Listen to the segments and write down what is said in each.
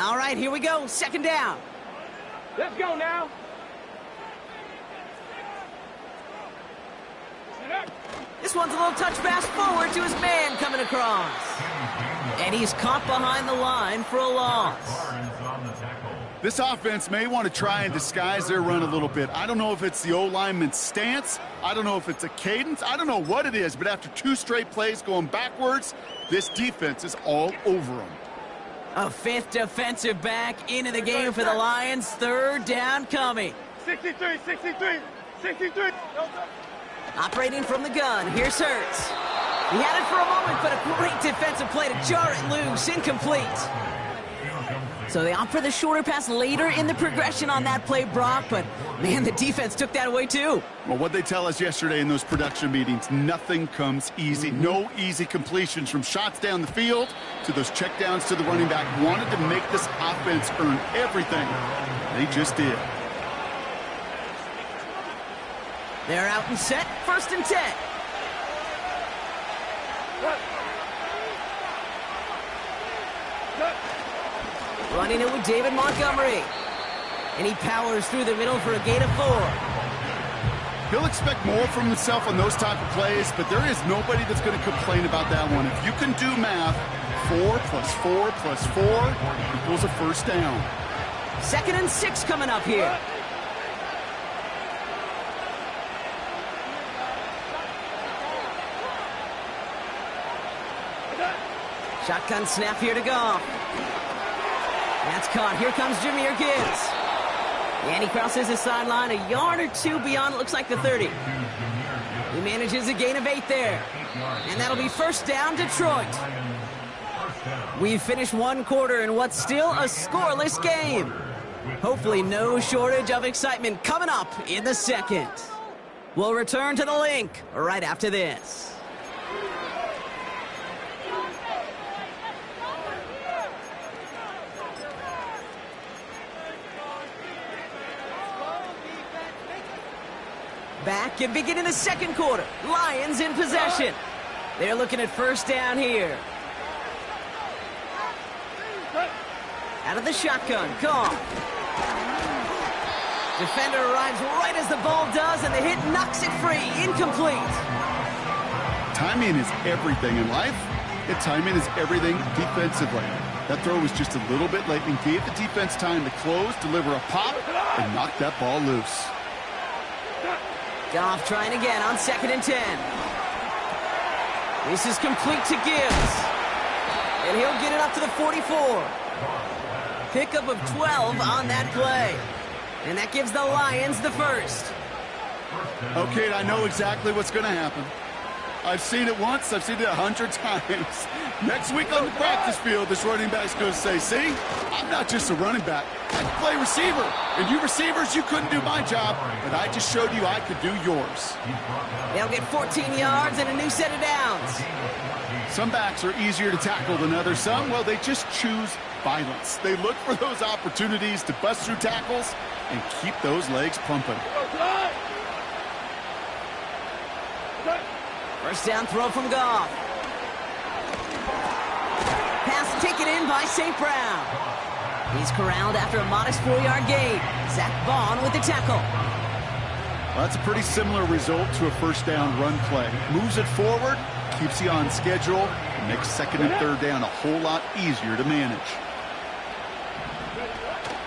All right, here we go. Second down. Let's go now. This one's a little touch pass forward to his man coming across. And he's caught behind the line for a loss. This offense may want to try and disguise their run a little bit. I don't know if it's the O-lineman's stance. I don't know if it's a cadence. I don't know what it is, but after 2 straight plays going backwards, this defense is all over them. A 5th defensive back into the game for the Lions. Third down coming. 63, 63, 63. Operating from the gun, here's Hurts. He had it for a moment, but a great defensive play to jar it loose. Incomplete. So they opt for the shorter pass later in the progression on that play, Brock, but, man, the defense took that away, too. Well, what they tell us yesterday in those production meetings, nothing comes easy. No easy completions from shots down the field to those checkdowns to the running back. Wanted to make this offense earn everything. They just did. They're out and set, 1st and 10. Running it with David Montgomery. And he powers through the middle for a gain of 4. He'll expect more from himself on those type of plays, but there is nobody that's going to complain about that one. If you can do math, 4 plus 4 plus 4 equals a first down. 2nd and 6 coming up here. Shotgun snap here to Goff. That's caught. Here comes Jahmyr Gibbs. And he crosses the sideline a yard or 2 beyond, it looks like the 30. He manages a gain of 8 there. And that'll be first down, Detroit. We've finished 1 quarter in what's still a scoreless game. Hopefully no shortage of excitement coming up in the 2nd. We'll return to the link right after this. Back and beginning the 2nd quarter. Lions in possession. They're looking at first down here. Out of the shotgun, Goff. Defender arrives right as the ball does, and the hit knocks it free. Incomplete. Timing is everything in life, and timing is everything defensively. That throw was just a little bit late and gave the defense time to close, deliver a pop, and knock that ball loose. Goff trying again on 2nd and 10. This is complete to Gibbs. And he'll get it up to the 44. Pickup of 12 on that play. And that gives the Lions the first. Okay, I know exactly what's going to happen. I've seen it once. I've seen it 100 times. Next week on the practice field, this running back's going to say, see, I'm not just a running back. I can play receiver. And you receivers, you couldn't do my job, but I just showed you I could do yours. They'll get 14 yards and a new set of downs. Some backs are easier to tackle than others. Some, well, they just choose violence. They look for those opportunities to bust through tackles and keep those legs pumping. First down throw from Goff. Pass taken in by St. Brown. He's corralled after a modest 4-yard gain. Zach Vaughn with the tackle. Well, that's a pretty similar result to a first down run play. Moves it forward, keeps you on schedule, and makes 2nd and 3rd down a whole lot easier to manage.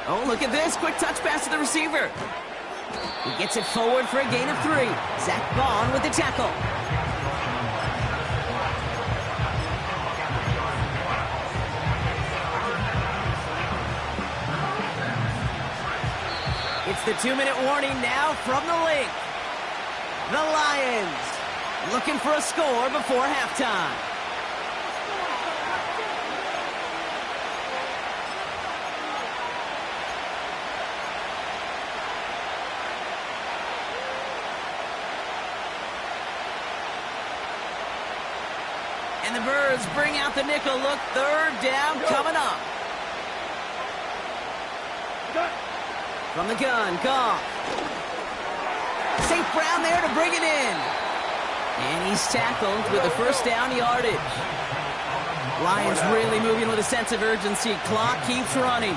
Oh, look at this. Quick touch pass to the receiver. He gets it forward for a gain of 3. Zach Vaughn with the tackle. It's the 2-minute warning now from the link. The Lions looking for a score before halftime. And the Birds bring out the nickel look. 3rd down coming up. From the gun, Goff. St. Brown there to bring it in. And he's tackled with the first down yardage. Lions really moving with a sense of urgency. Clock keeps running.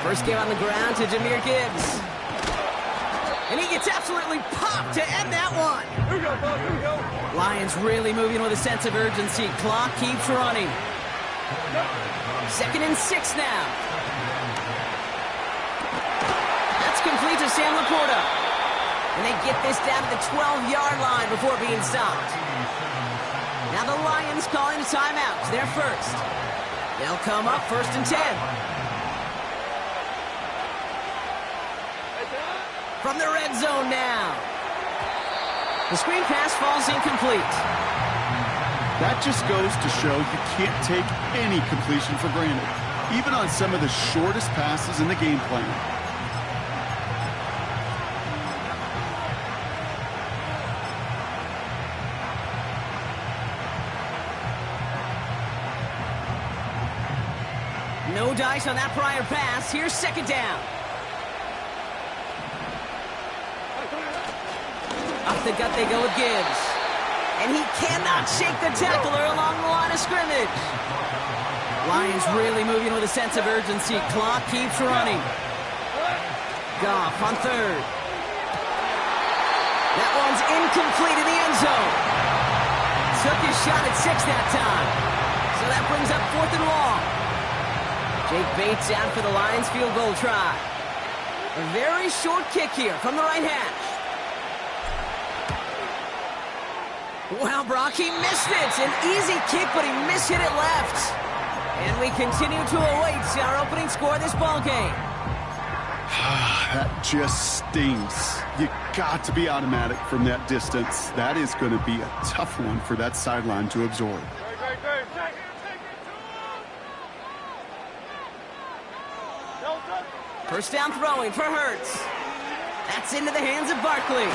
First game on the ground to Jahmyr Gibbs. And he gets absolutely popped to end that one. Here we go, bud. Here we go. Lions really moving with a sense of urgency. Clock keeps running. 2nd and 6 now. That's complete to Sam Laporta. And they get this down to the 12-yard line before being stopped. Now the Lions calling a timeout. They're first. They'll come up 1st and 10. From the red zone now. The screen pass falls incomplete. That just goes to show you can't take any completion for granted, even on some of the shortest passes in the game plan. No dice on that prior pass. Here's 2nd down. Up the gut they go with Gibbs. And he cannot shake the tackler along the line of scrimmage. Lions really moving with a sense of urgency. Clock keeps running. Goff on 3rd. That one's incomplete in the end zone. Took his shot at 6 that time. So that brings up 4th and long. Jake Bates out for the Lions field goal try. A very short kick here from the right hash. Wow, Brock, he missed it. An easy kick, but he mishit it left. And we continue to await our opening score of this ball game. That just stings. You got to be automatic from that distance. That is going to be a tough one for that sideline to absorb. First down throwing for Hurts. That's into the hands of Barkley.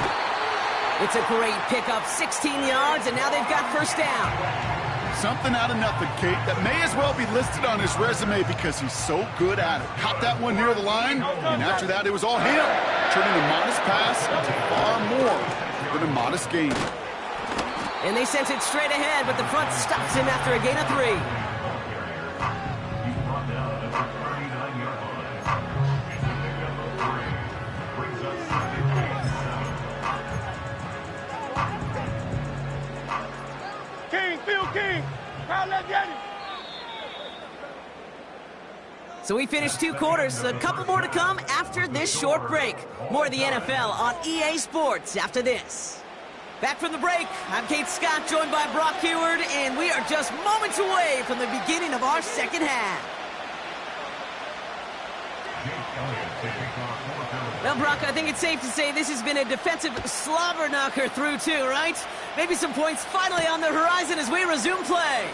It's a great pickup, 16 yards, and now they've got first down. Something out of nothing, Kate, that may as well be listed on his resume because he's so good at it. Caught that one near the line, and after that, it was all him, turning a modest pass into far more than a modest gain. And they sent it straight ahead, but the front stops him after a gain of 3. So we finished 2 quarters. A couple more to come after this short break. More of the NFL on EA Sports after this. Back from the break, I'm Kate Scott, joined by Brock Heward, and we are just moments away from the beginning of our second half. Well, Brock, I think it's safe to say this has been a defensive slobber knocker through 2, right? Maybe some points finally on the horizon as we resume play.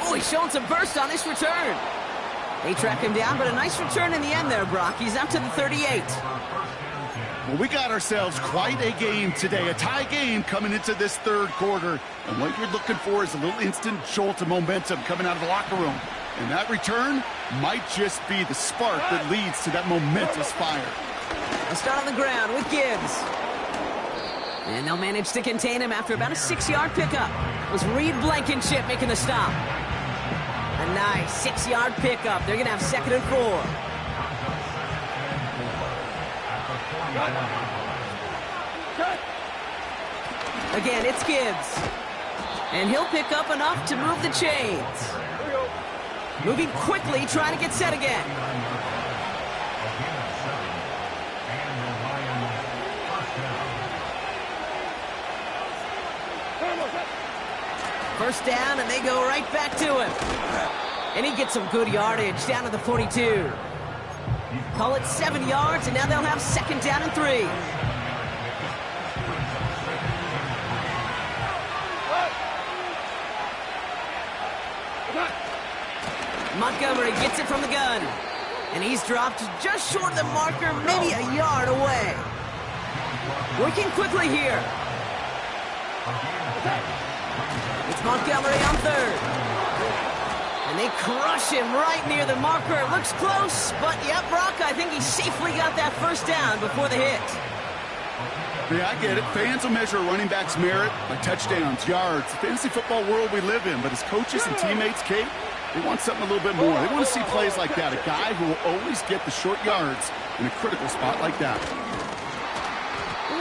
Oh, he's showing some burst on this return. They track him down, but a nice return in the end there, Brock. He's up to the 38. Well, we got ourselves quite a game today, a tie game coming into this 3rd quarter. And what you're looking for is a little instant jolt of momentum coming out of the locker room. And that return might just be the spark that leads to that momentous fire. They'll start on the ground with Gibbs. And they'll manage to contain him after about a 6-yard pickup. It was Reed Blankenship making the stop. A nice 6-yard pickup. They're going to have 2nd and 4. Again, it's Gibbs. And he'll pick up enough to move the chains. Moving quickly, trying to get set again. First down, and they go right back to him. And he gets some good yardage down to the 42. Call it 7 yards, and now they'll have 2nd down and 3. Montgomery gets it from the gun. And he's dropped just short of the marker, maybe a yard away. Working quickly here. It's Montgomery on 3rd. And they crush him right near the marker. It looks close, but yeah, Brock, I think he safely got that first down before the hit. Yeah, I get it. Fans will measure a running back's merit by touchdowns, yards, the fantasy football world we live in. But as coaches and teammates, Kate, they want something a little bit more. They want to see plays like that, a guy who will always get the short yards in a critical spot like that.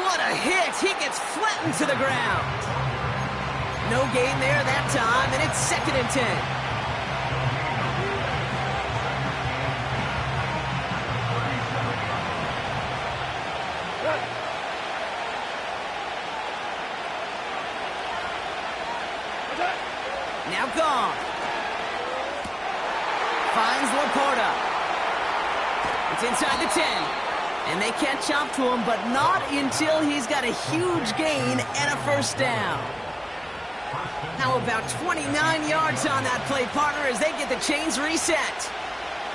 What a hit! He gets flattened to the ground. No gain there that time, and it's 2nd and 10. Now gone. Finds Laporta. It's inside the 10. And they catch up to him, but not until he's got a huge gain and a first down. How about 29 yards on that play, partner, as they get the chains reset?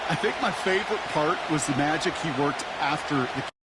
I think my favorite part was the magic he worked after the